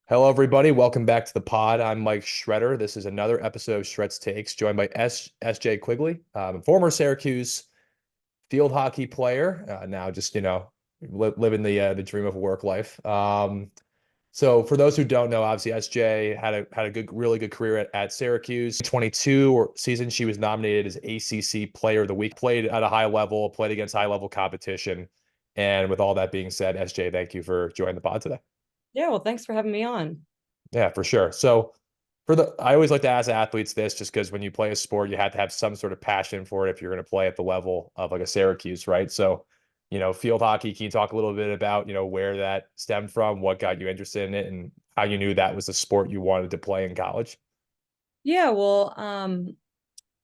Hello, everybody. Welcome back to the pod. I'm Mike Shredder. This is another episode of Shreds Takes, joined by SJ Quigley, former Syracuse field hockey player. Now, just living the dream of work life. So, for those who don't know, obviously SJ had a really good career at Syracuse. 22 season, she was nominated as ACC Player of the Week. Played at a high level, played against high level competition. And with all that being said, SJ, thank you for joining the pod today. Yeah, well, thanks for having me on. Yeah, for sure. So I always like to ask athletes this just because when you play a sport, you have to have some sort of passion for it if you're going to play at the level of like a Syracuse, right? So, field hockey, can you talk a little bit about, where that stemmed from, what got you interested in it, and how you knew that was the sport you wanted to play in college? Yeah, well,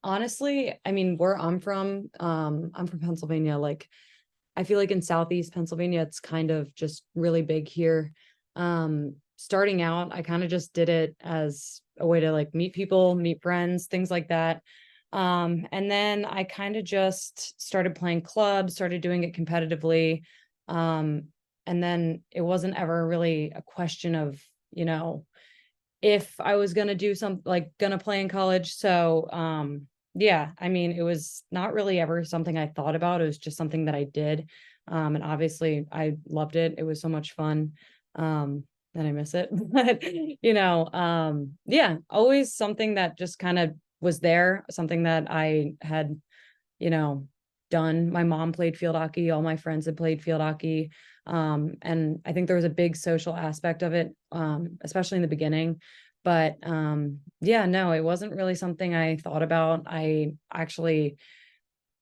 honestly, I mean, where I'm from Pennsylvania. Like, I feel like in Southeast Pennsylvania, it's kind of just really big here. Starting out, I kind of just did it as a way to like meet people, meet friends, things like that. And then I kind of just started playing clubs, started doing it competitively. Um, and then it wasn't ever really a question of, you know, if I was gonna do something like gonna play in college. So yeah, I mean, it was not really ever something I thought about. It was just something that I did. And obviously I loved it. It was so much fun. And I miss it. But yeah, always something that just kind of was there, something that I had, you know, done. My mom played field hockey, all my friends had played field hockey. And I think there was a big social aspect of it, especially in the beginning. But yeah, no, it wasn't really something I thought about. I actually,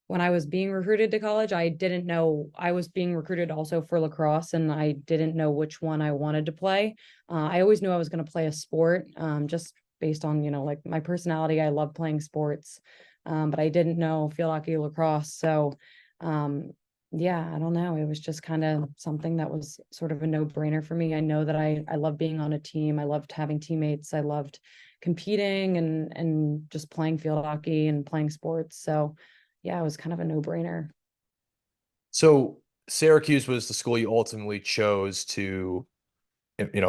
when I was being recruited to college, I didn't know I was being recruited also for lacrosse, and I didn't know which one I wanted to play. I always knew I was going to play a sport, just based on, like my personality. I love playing sports, but I didn't know field hockey, lacrosse. So, um, yeah, I don't know. It was just kind of something that was sort of a no-brainer for me. I know that I love being on a team. I loved having teammates. I loved competing and just playing field hockey and playing sports. So yeah, it was kind of a no-brainer. So Syracuse was the school you ultimately chose to,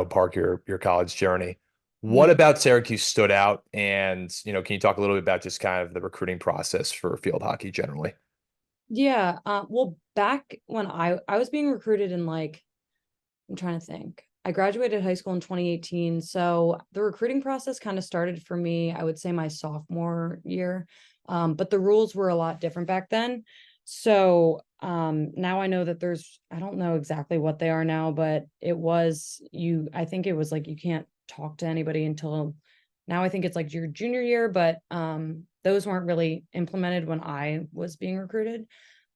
park your college journey. What Mhm. about Syracuse stood out? And, can you talk a little bit about just kind of the recruiting process for field hockey generally? Yeah, well, back when I was being recruited in like, I'm trying to think. I graduated high school in 2018, so the recruiting process kind of started for me, I would say my sophomore year. But the rules were a lot different back then. So, now I know that I don't know exactly what they are now, but I think it was like you can't talk to anybody until now. I think it's like your junior year, but those weren't really implemented when I was being recruited.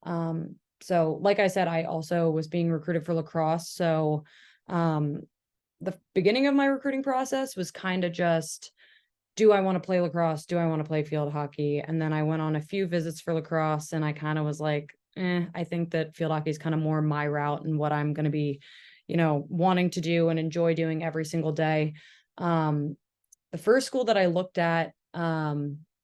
So like I said, I also was being recruited for lacrosse. So um the beginning of my recruiting process was kind of just, do I want to play lacrosse? Do I want to play field hockey? And then I went on a few visits for lacrosse, and I kind of was like, I think that field hockey is kind of more my route and what I'm going to be, wanting to do and enjoy doing every single day. Um, the first school that I looked at,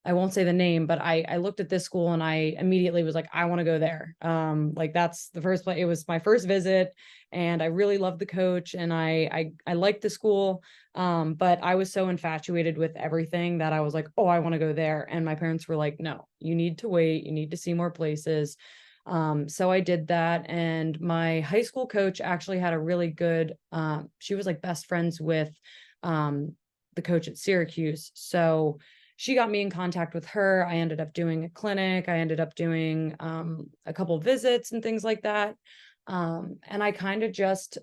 I won't say the name, but I looked at this school and I immediately was like, I want to go there. Like that's the first place. It was my first visit, and I really loved the coach, and I liked the school. But I was so infatuated with everything that I was like, oh, I want to go there. And my parents were like, no, you need to wait. You need to see more places. So I did that, and my high school coach actually had a really good. She was like best friends with um the coach at Syracuse. So she got me in contact with her. I ended up doing a clinic. I ended up doing a couple visits and things like that. And I kind of just,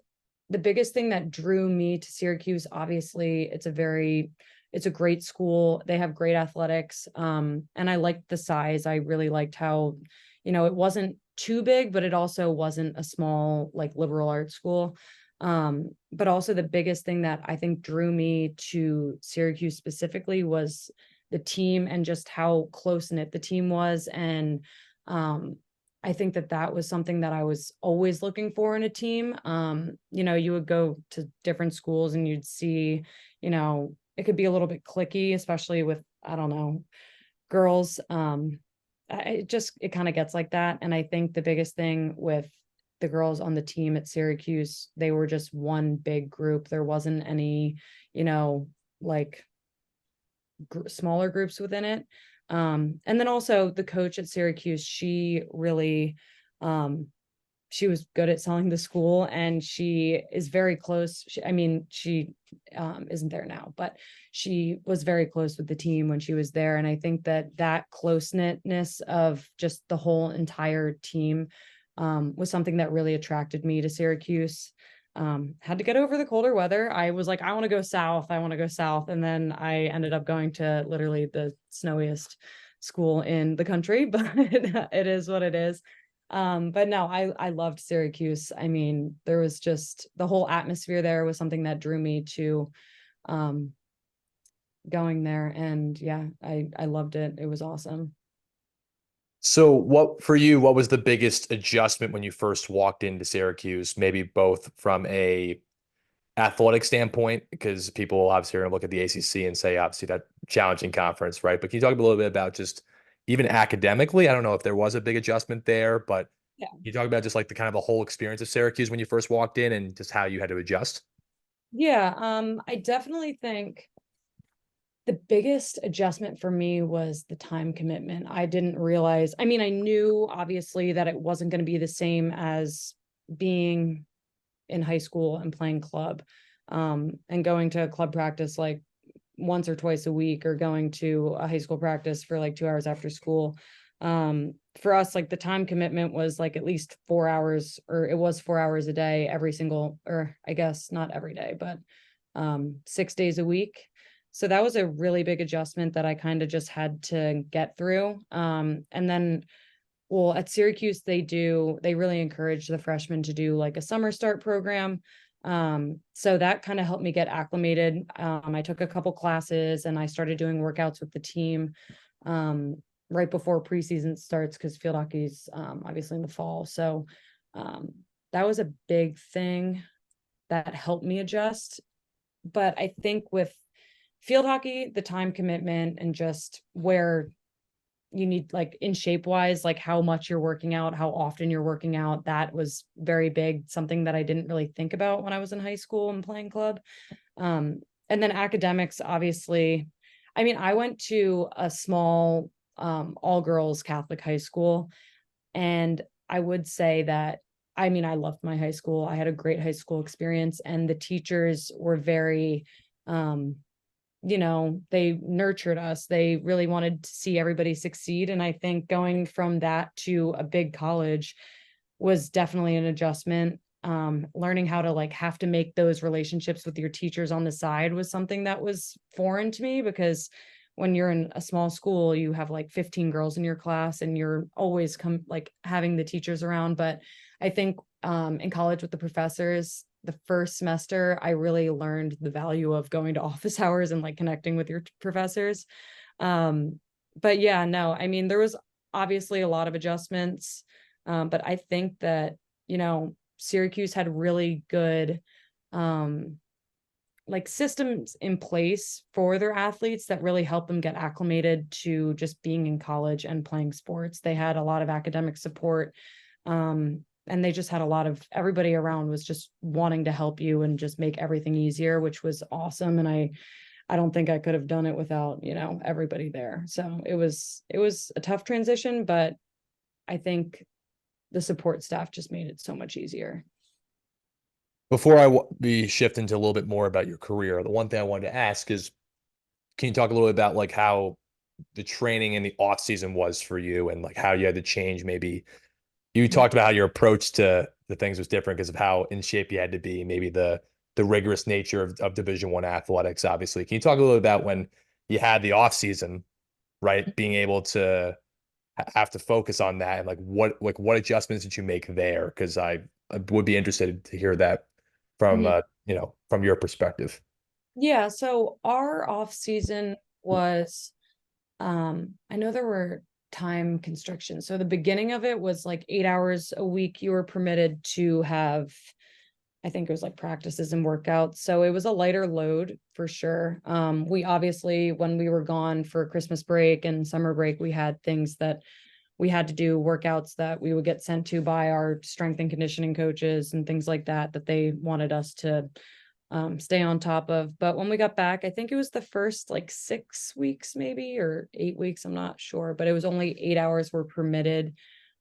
the biggest thing that drew me to Syracuse, obviously, it's a great school. They have great athletics. And I liked the size. I really liked how, it wasn't too big, but it also wasn't a small, like liberal arts school. But also the biggest thing that I think drew me to Syracuse specifically was the team and just how close knit the team was. And I think that that was something that I was always looking for in a team. You would go to different schools and you'd see, it could be a little bit clicky, especially with, I don't know, girls. It kind of gets like that. And I think the biggest thing with the girls on the team at Syracuse, they were just one big group. There wasn't any, you know, like smaller groups within it. And then also the coach at Syracuse, she really, she was good at selling the school, and she is very close. She isn't there now, but she was very close with the team when she was there. And I think that that close knitness of just the whole entire team was something that really attracted me to Syracuse. Had to get over the colder weather. I was like, I want to go south. I want to go south. And then I ended up going to literally the snowiest school in the country, but it is what it is. But no, I loved Syracuse. I mean, there was just the whole atmosphere there was something that drew me to um going there. And yeah, I loved it. It was awesome. So what for you, what was the biggest adjustment when you first walked into Syracuse? Maybe both from a athletic standpoint, because people will obviously are going to look at the ACC and say, obviously, that challenging conference, right? But can you talk a little bit about just even academically? I don't know if there was a big adjustment there, but Yeah. you talk about just like the kind of the whole experience of Syracuse when you first walked in and just how you had to adjust. Yeah, I definitely think the biggest adjustment for me was the time commitment. I didn't realize, I mean, I knew obviously that it wasn't going to be the same as being in high school and playing club, and going to club practice like once or twice a week, or going to a high school practice for like 2 hours after school. For us, like the time commitment was like at least 4 hours, or it was 4 hours a day, every single, or I guess not every day, but 6 days a week. So that was a really big adjustment that I kind of just had to get through. And then, well, at Syracuse, they really encourage the freshmen to do like a summer start program. So that kind of helped me get acclimated. I took a couple classes and I started doing workouts with the team right before preseason starts, because field hockey's obviously in the fall. So um, that was a big thing that helped me adjust. But I think with field hockey, the time commitment and just where you need, like in shape wise, like how much you're working out, how often you're working out, that was very big, something that I didn't really think about when I was in high school and playing club. And then academics, obviously, I mean, I went to a small all girls Catholic high school, and I would say that, I mean, I loved my high school. I had a great high school experience, and the teachers were very they nurtured us. They really wanted to see everybody succeed. And I think going from that to a big college was definitely an adjustment. Learning how to like have to make those relationships with your teachers on the side was something that was foreign to me, because when you're in a small school, you have like 15 girls in your class and you're always having the teachers around. But I think in college with the professors, the first semester, I really learned the value of going to office hours and like connecting with your professors. But yeah, no, I mean, there was obviously a lot of adjustments. But I think that, Syracuse had really good like systems in place for their athletes that really help them get acclimated to just being in college and playing sports. They had a lot of academic support. And they just had a lot of, everybody around was just wanting to help you and just make everything easier, which was awesome. And I don't think I could have done it without, everybody there. So it was a tough transition, but I think the support staff just made it so much easier. Before we shift into a little bit more about your career, the one thing I wanted to ask is, can you talk a little bit about like how the training in the off season was for you, and like how you had to change? Maybe you talked about how your approach to the things was different because of how in shape you had to be, maybe the rigorous nature of Division I athletics, obviously. Can you talk a little bit about when you had the off season, right? Being able to have to focus on that, and like what adjustments did you make there? Because I would be interested to hear that from Mhm. from your perspective. Yeah, so our off season was I know there were time constrictions. So the beginning of it was like 8 hours a week you were permitted to have. I think it was like practices and workouts. So it was a lighter load for sure. We obviously, when we were gone for Christmas break and summer break, we had things that we had to do workouts that we would get sent to by our strength and conditioning coaches and things like that, that they wanted us to stay on top of. But when we got back, I think it was the first like 6 weeks, maybe, or 8 weeks, I'm not sure, but it was only 8 hours were permitted.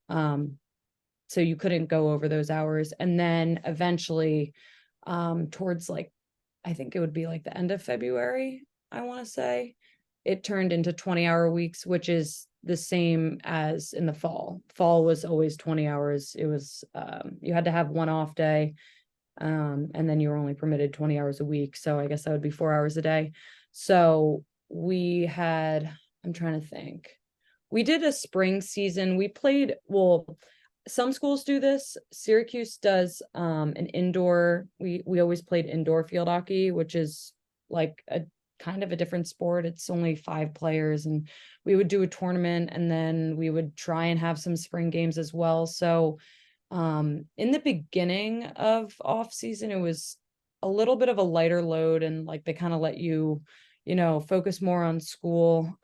So you couldn't go over those hours. And then eventually, towards like, I think it would be like the end of February, I want to say, it turned into 20-hour weeks, which is the same as in the fall. Fall was always 20 hours. It was, you had to have one off day. And then you were only permitted 20 hours a week. So I guess that would be 4 hours a day. So we had, I'm trying to think. We did a spring season. We played, well, some schools do this. Syracuse does an indoor, we always played indoor field hockey, which is like a kind of a different sport. It's only 5 players, and we would do a tournament, and then we would try and have some spring games as well. So in the beginning of off season, it was a little bit of a lighter load, and like they kind of let you, focus more on school.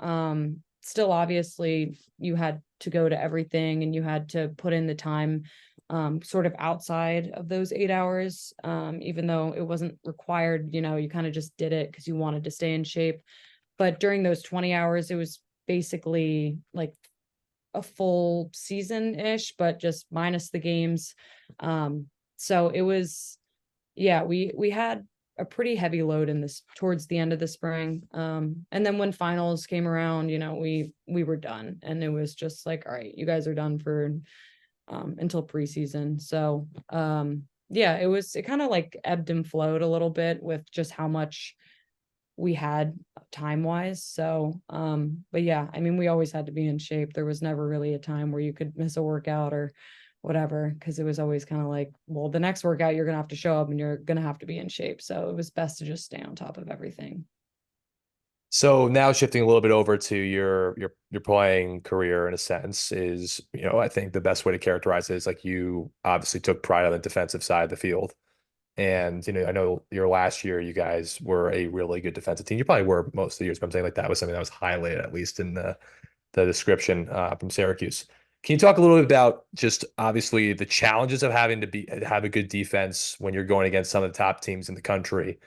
Still, obviously, you had to go to everything and you had to put in the time, sort of outside of those 8 hours, even though it wasn't required. You kind of just did it because you wanted to stay in shape. But during those 20 hours, it was basically like a full season-ish, but just minus the games. So it was, yeah, we had a pretty heavy load in this towards the end of the spring. And then when finals came around, we were done, and it was just like, all right, you guys are done for until preseason. So yeah, it kind of like ebbed and flowed a little bit with just how much we had time wise. So but yeah, I mean, we always had to be in shape. There was never really a time where you could miss a workout or whatever, because it was always kind of like, well, the next workout you're gonna have to show up and you're gonna have to be in shape. So it was best to just stay on top of everything. So now shifting a little bit over to your playing career in a sense is, I think the best way to characterize it is like you obviously took pride on the defensive side of the field. And, I know your last year, you guys were a really good defensive team. You probably were most of the years, but I'm saying like that was something that was highlighted, at least in the description from Syracuse. Can you talk a little bit about just obviously the challenges of having to have a good defense when you're going against some of the top teams in the country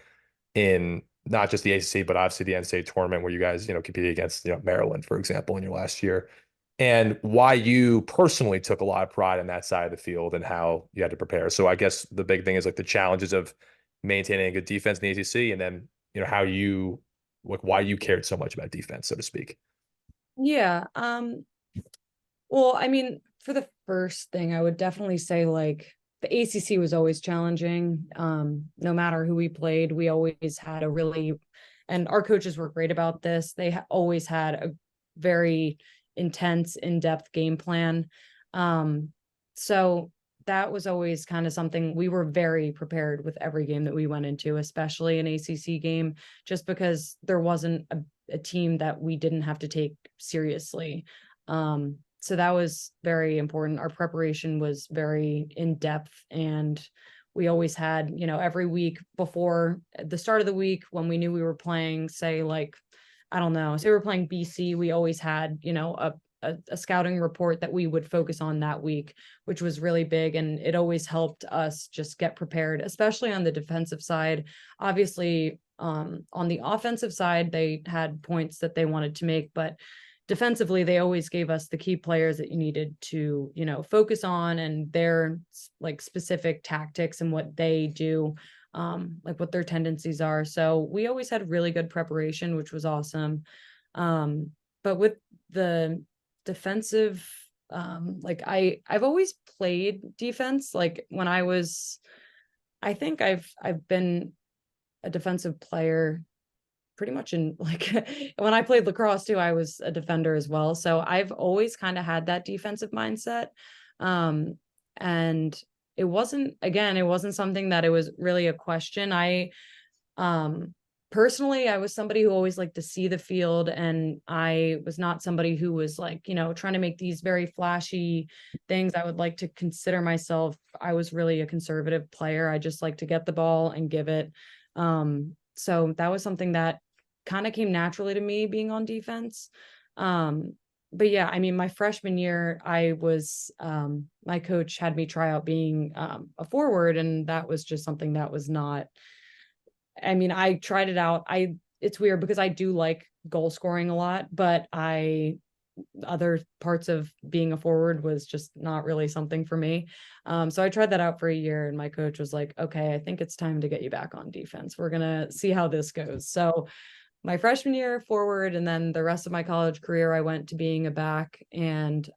in not just the ACC, but obviously the NCAA tournament where you guys, competed against, Maryland, for example, in your last year, and why you personally took a lot of pride in that side of the field and how you had to prepare. So I guess the big thing is like the challenges of maintaining a good defense in the ACC, and then, how you, like, why you cared so much about defense, so to speak. Yeah. Well, I mean, for the first thing, I would definitely say like the ACC was always challenging. No matter who we played, we always had a really, and our coaches were great about this. They always had a very intense, in-depth game plan. So that was always kind of something we were very prepared with every game that we went into, especially an ACC game, just because there wasn't a team that we didn't have to take seriously. So that was very important. Our preparation was very in depth, and we always had, every week before the start of the week when we knew we were playing, say like, I don't know, say we were playing BC, we always had, a scouting report that we would focus on that week, which was really big. And it always helped us just get prepared, especially on the defensive side. Obviously, on the offensive side, they had points that they wanted to make, but defensively, they always gave us the key players that you needed to, focus on, and their like specific tactics and what they do, like what their tendencies are. So we always had really good preparation, which was awesome. But with the defensive, like I've always played defense. Like when I think I've been a defensive player pretty much in like when I played lacrosse too, I was a defender as well. So I've always kind of had that defensive mindset. And it wasn't something that it was really a question. Personally, I was somebody who always liked to see the field, and I was not somebody who was like, trying to make these very flashy things. I would like to consider myself, I was really a conservative player. I just like to get the ball and give it. So that was something that kind of came naturally to me being on defense. but yeah, I mean, my freshman year, I was my coach had me try out being a forward, and that was just something that was not. I mean, I tried it out. It's weird because I do like goal scoring a lot, but I other parts of being a forward was just not really something for me. So I tried that out for a year, and my coach was like, "Okay, I think it's time to get you back on defense. We're gonna see how this goes." So my freshman year forward, and then the rest of my college career, I went to being a back. And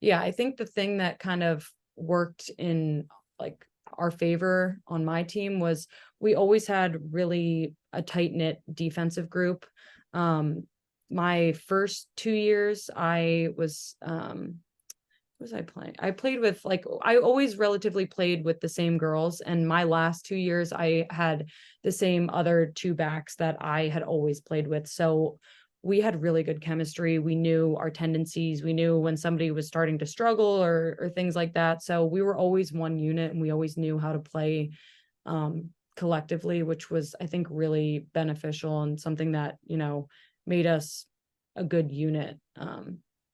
yeah, I think the thing that kind of worked in like our favor on my team was we always had really a tight knit defensive group. Um, my first 2 years, I was who was I playing? I played with like I always relatively played with the same girls, and my last 2 years I had the same other two backs that I had always played with. So we had really good chemistry. We knew our tendencies. We knew when somebody was starting to struggle or things like that. So we were always one unit, and we always knew how to play collectively, which was I think really beneficial and something that made us a good unit.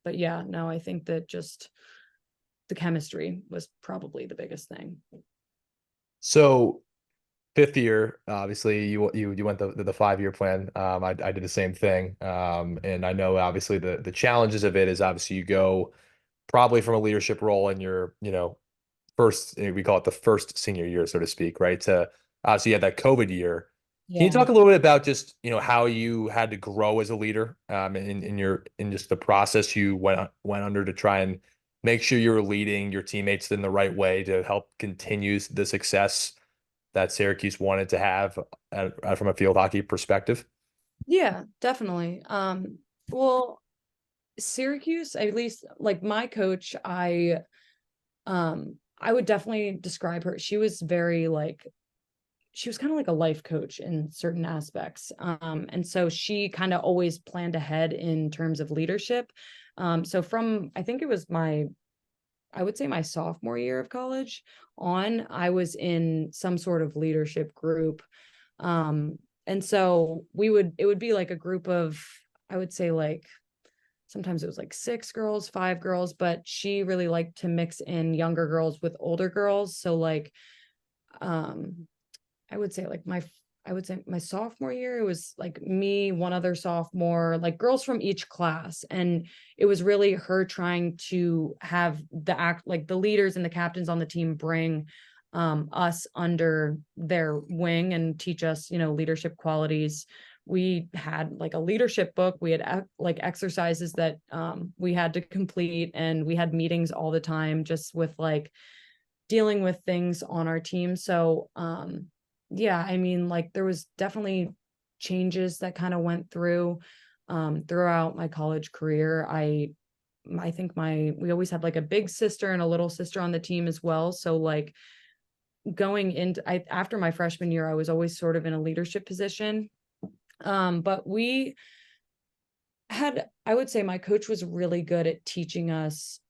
But yeah, no, I think that just the chemistry was probably the biggest thing. So fifth year, obviously you went the 5 year plan. I did the same thing. And I know obviously the challenges of it is obviously you go probably from a leadership role in your, first, we call it the first senior year, so to speak, right? To obviously you had that COVID year. Can you Yeah. talk a little bit about just, how you had to grow as a leader, in just the process you went under to try and make sure you were leading your teammates in the right way to help continue the success that Syracuse wanted to have from a field hockey perspective? Yeah, definitely. Well, Syracuse, at least like my coach, I would definitely describe her. She was very like she was kind of like a life coach in certain aspects. And so she kind of always planned ahead in terms of leadership. So from I think it was I would say my sophomore year of college on, I was in some sort of leadership group. Um, and so it would be like a group of, I would say like, sometimes it was like 6 girls, 5 girls, but she really liked to mix in younger girls with older girls. So like, um, I would say like I would say my sophomore year, it was like me, one other sophomore, like girls from each class. And it was really her trying to have like the leaders and the captains on the team bring us under their wing and teach us, leadership qualities. We had like a leadership book. We had like exercises that we had to complete, and we had meetings all the time just with like dealing with things on our team. So, yeah, I mean, like there was definitely changes that kind of went through throughout my college career. I think we always had like a big sister and a little sister on the team as well. So like going into after my freshman year, I was always sort of in a leadership position. But we had, I would say my coach was really good at teaching us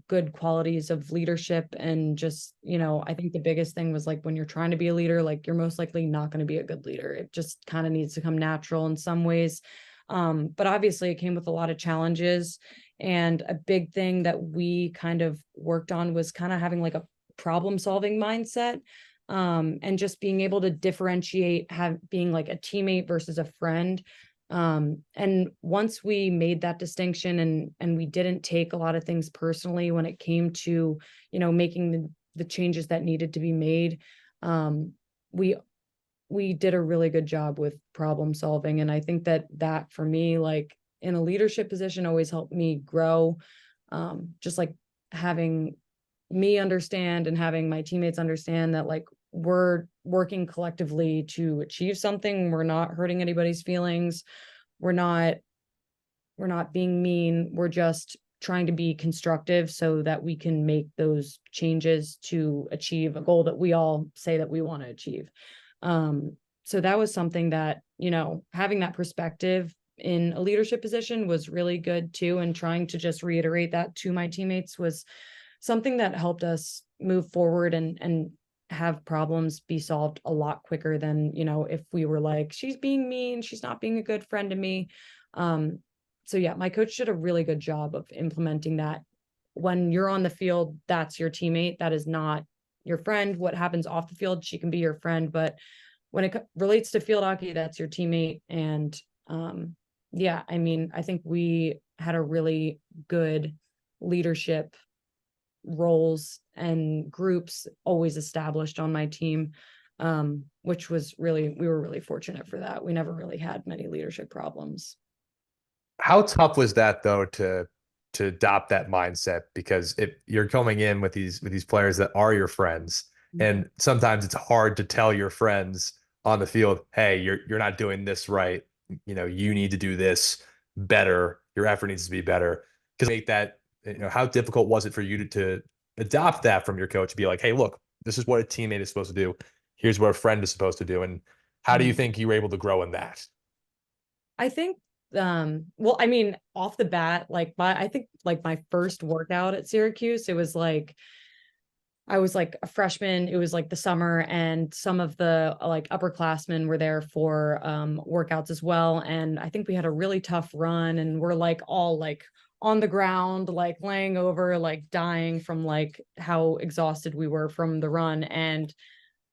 good qualities of leadership. And just, I think the biggest thing was like when you're trying to be a leader, like you're most likely not going to be a good leader. It just kind of needs to come natural in some ways. But obviously it came with a lot of challenges. And a big thing that we kind of worked on was kind of having like a problem solving mindset. And just being able to differentiate being like a teammate versus a friend. And once we made that distinction, and we didn't take a lot of things personally when it came to making the changes that needed to be made, um we we did a really good job with problem solving. And I think that for me, like in a leadership position, always helped me grow. Just like having me understand and having my teammates understand that like we're working collectively to achieve something. We're not hurting anybody's feelings. We're not we're not being mean. We're just trying to be constructive so that we can make those changes to achieve a goal that we all say that we want to achieve. So that was something that, having that perspective in a leadership position was really good too. And trying to just reiterate that to my teammates was something that helped us move forward and have problems be solved a lot quicker than, if we were like, she's being mean, she's not being a good friend to me. Um, so yeah, my coach did a really good job of implementing that. When you're on the field, that's your teammate. That is not your friend. What happens off the field, she can be your friend, but when it relates to field hockey, that's your teammate. And yeah, I mean, I think we had a really good leadership roles and groups always established on my team, which was really, we were really fortunate for that. We never really had many leadership problems. How tough was that though to adopt that mindset? Because if you're coming in with these players that are your friends, and sometimes it's hard to tell your friends on the field, hey, you're not doing this right. You need to do this better. Your effort needs to be better. Because make that, how difficult was it for you to adopt that from your coach to be like, hey, look, this is what a teammate is supposed to do. Here's what a friend is supposed to do. And how do you think you were able to grow in that? I think well, I mean, off the bat, like I think like my first workout at Syracuse, it was like I was like a freshman. It was like the summer, and some of the like upperclassmen were there for workouts as well. And I think we had a really tough run, and we're like all like on the ground, like laying over, like dying from like how exhausted we were from the run. And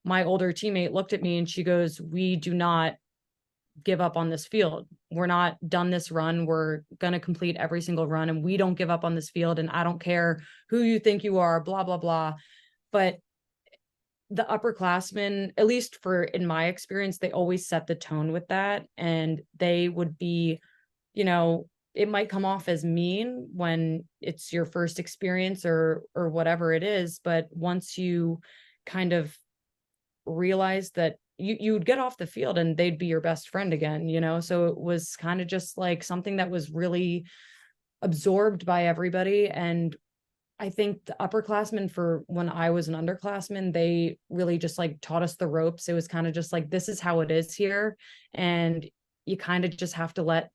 my older teammate looked at me and she goes, "We do not give up on this field. We're not done this run. We're going to complete every single run, and we don't give up on this field. And I don't care who you think you are, blah, blah, blah." But the upperclassmen, at least for in my experience, they always set the tone with that. And they would be, you know, it might come off as mean when it's your first experience or whatever it is. But once you kind of realize that you would get off the field and they'd be your best friend again, so it was kind of just like something that was really absorbed by everybody. And I think the upperclassmen, for when I was an underclassman, they really just like taught us the ropes. It was kind of just like, this is how it is here. And you kind of just have to let,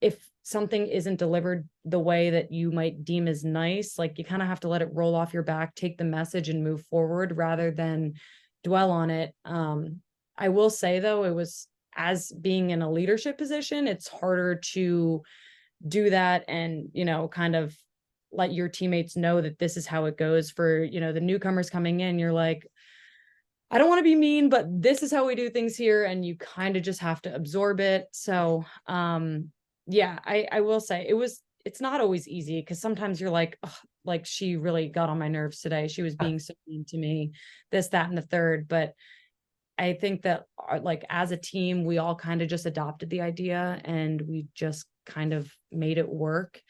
if something isn't delivered the way that you might deem as nice, like you kind of have to let it roll off your back, take the message and move forward rather than dwell on it. I will say though, it was, as being in a leadership position, it's harder to do that and, kind of let your teammates know that this is how it goes. For, the newcomers coming in, you're like, I don't want to be mean, but this is how we do things here. And you kind of just have to absorb it. So, yeah, I will say it's not always easy, because sometimes you're like, "Ugh, like she really got on my nerves today. She was being so mean to me, this, that, and the third." But I think that like as a team, we all kind of just adopted the idea and we just kind of made it work.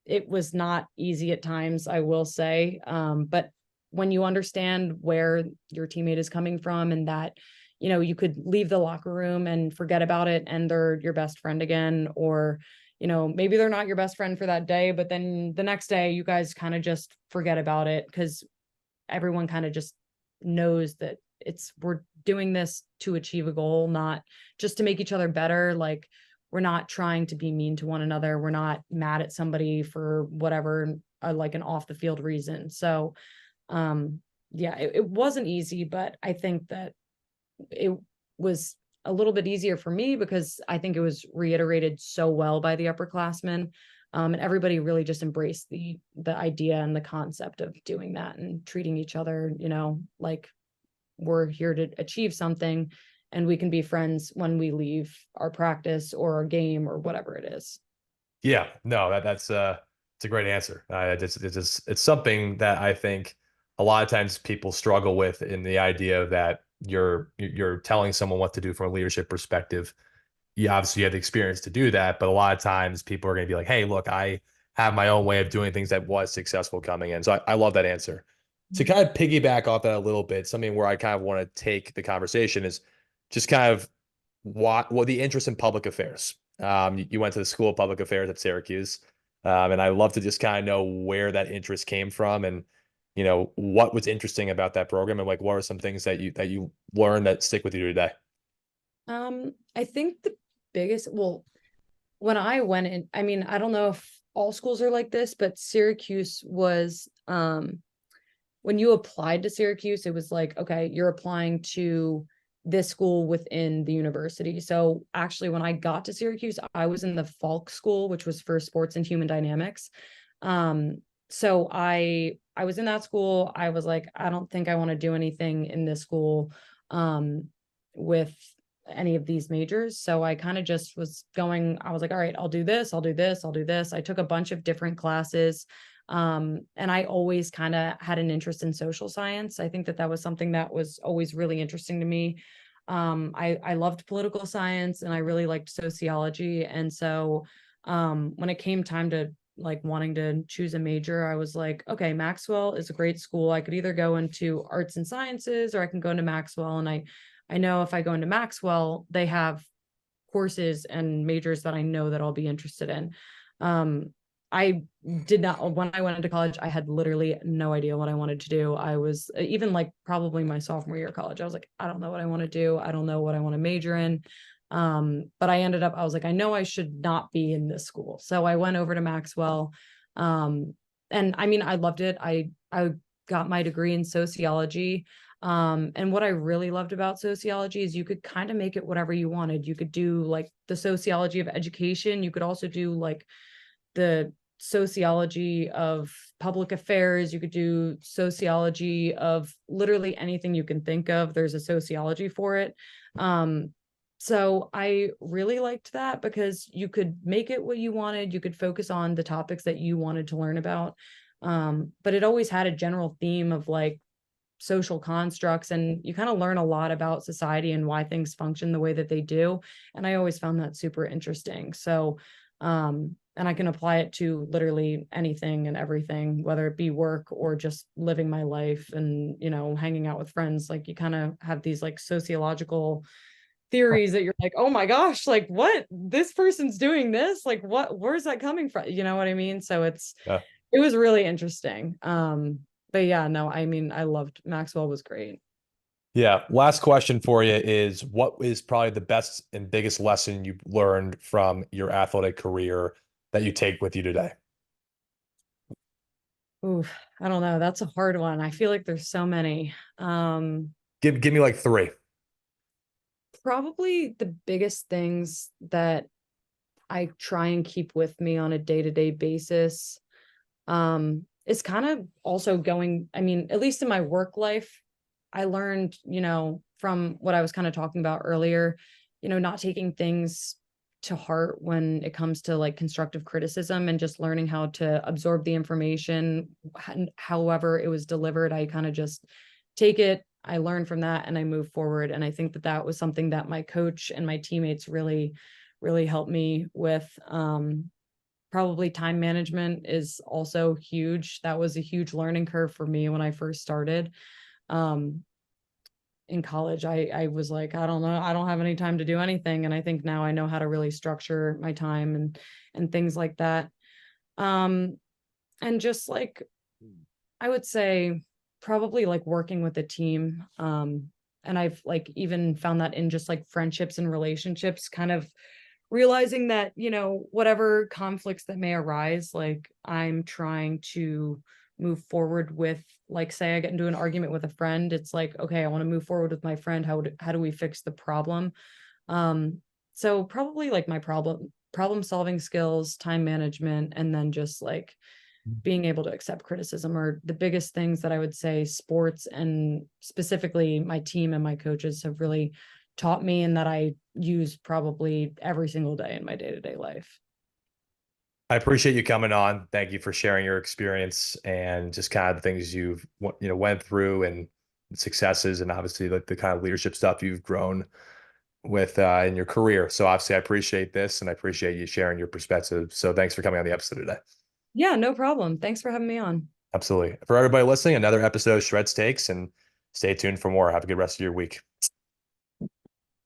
It was not easy at times, I will say. But when you understand where your teammate is coming from, and that, you could leave the locker room and forget about it and they're your best friend again, or, maybe they're not your best friend for that day, but then the next day you guys kind of just forget about it, because everyone kind of just knows that we're doing this to achieve a goal, not just to make each other better. Like, we're not trying to be mean to one another. We're not mad at somebody for whatever, like an off the field reason. So, yeah, it wasn't easy, but I think that it was a little bit easier for me because I think it was reiterated so well by the upperclassmen. And everybody really just embraced the idea and the concept of doing that and treating each other, like we're here to achieve something, and we can be friends when we leave our practice or our game or whatever it is. Yeah, no, that's it's a great answer. It's something that I think a lot of times people struggle with, in the idea that you're telling someone what to do from a leadership perspective. You obviously have the experience to do that, but a lot of times people are going to be like, "Hey, look, I have my own way of doing things that was successful coming in." So I love that answer. To kind of piggyback off that a little bit, something where I kind of want to take the conversation is just kind of what the interest in public affairs. You went to the School of Public Affairs at Syracuse, and I love to just kind of know where that interest came from, and what was interesting about that program, and like what are some things that you learned that stick with you today. I think the biggest, well, when I went in, I mean, I don't know if all schools are like this, but Syracuse was, when you applied to Syracuse, it was like, okay, you're applying to this school within the university. So actually, when I got to Syracuse, I was in the Falk School, which was for sports and human dynamics. Um, so I was in that school. I was like, I don't think I want to do anything in this school with any of these majors. So I kind of just was going, I was like, all right, I'll do this, I'll do this, I'll do this. I took a bunch of different classes. And I always kind of had an interest in social science. I think that that was something that was always really interesting to me. I loved political science and I really liked sociology. And so when it came time to like wanting to choose a major, I was like, okay, Maxwell is a great school. I could either go into arts and sciences or I can go into Maxwell. And I know if I go into Maxwell, they have courses and majors that I know that I'll be interested in. I did not, when I went into college, I had literally no idea what I wanted to do. I was even like probably my sophomore year of college. I was like, I don't know what I want to do. I don't know what I want to major in. But I ended up, I was like, I know I should not be in this school. So I went over to Maxwell. And I mean, I loved it. I got my degree in sociology. And what I really loved about sociology is you could kind of make it whatever you wanted. You could do like the sociology of education. You could also do like the sociology of public affairs. You could do sociology of literally anything you can think of. There's a sociology for it. So I really liked that because you could make it what you wanted. You could focus on the topics that you wanted to learn about. But it always had a general theme of like social constructs, and you kind of learn a lot about society and why things function the way that they do. And I always found that super interesting. So, and I can apply it to literally anything and everything, whether it be work or just living my life and, you know, hanging out with friends. Like you kind of have these like sociological theories that you're like, oh my gosh, like what this person's doing this, like what, where's that coming from? You know what I mean? So Yeah. it was really interesting. But yeah, no, I mean, I loved Maxwell was great. Yeah. Last question for you is what is probably the best and biggest lesson you've learned from your athletic career that you take with you today? Ooh, I don't know. That's a hard one. I feel like there's so many. Give me like three. Probably the biggest things that I try and keep with me on a day-to-day basis is kind of also going, I mean, at least in my work life, I learned, you know, from what I was kind of talking about earlier, you know, not taking things to heart when it comes to like constructive criticism and just learning how to absorb the information, however it was delivered. I kind of just take it, I learn from that, and I move forward. And I think that that was something that my coach and my teammates really helped me with. Probably time management is also huge. That was a huge learning curve for me when I first started. Um, in college, I was like, I don't know, I don't have any time to do anything. And I think now I know how to really structure my time and things like that. Um, and just like I would say probably like working with a team. And I've like even found that in just like friendships and relationships, kind of realizing that, you know, whatever conflicts that may arise, like I'm trying to move forward with, like, say I get into an argument with a friend, it's like, okay, I want to move forward with my friend. How do we fix the problem? So probably like my problem solving skills, time management, and then just like being able to accept criticism are the biggest things that I would say sports and specifically my team and my coaches have really taught me, and that I use probably every single day in my day-to-day life. I appreciate you coming on. Thank you for sharing your experience and just kind of the things you've went through and successes and obviously the kind of leadership stuff you've grown with in your career. So obviously I appreciate this and I appreciate you sharing your perspective. So thanks for coming on the episode today. Yeah, no problem. Thanks for having me on. Absolutely. For everybody listening, another episode of Shreds Takes, and stay tuned for more. Have a good rest of your week.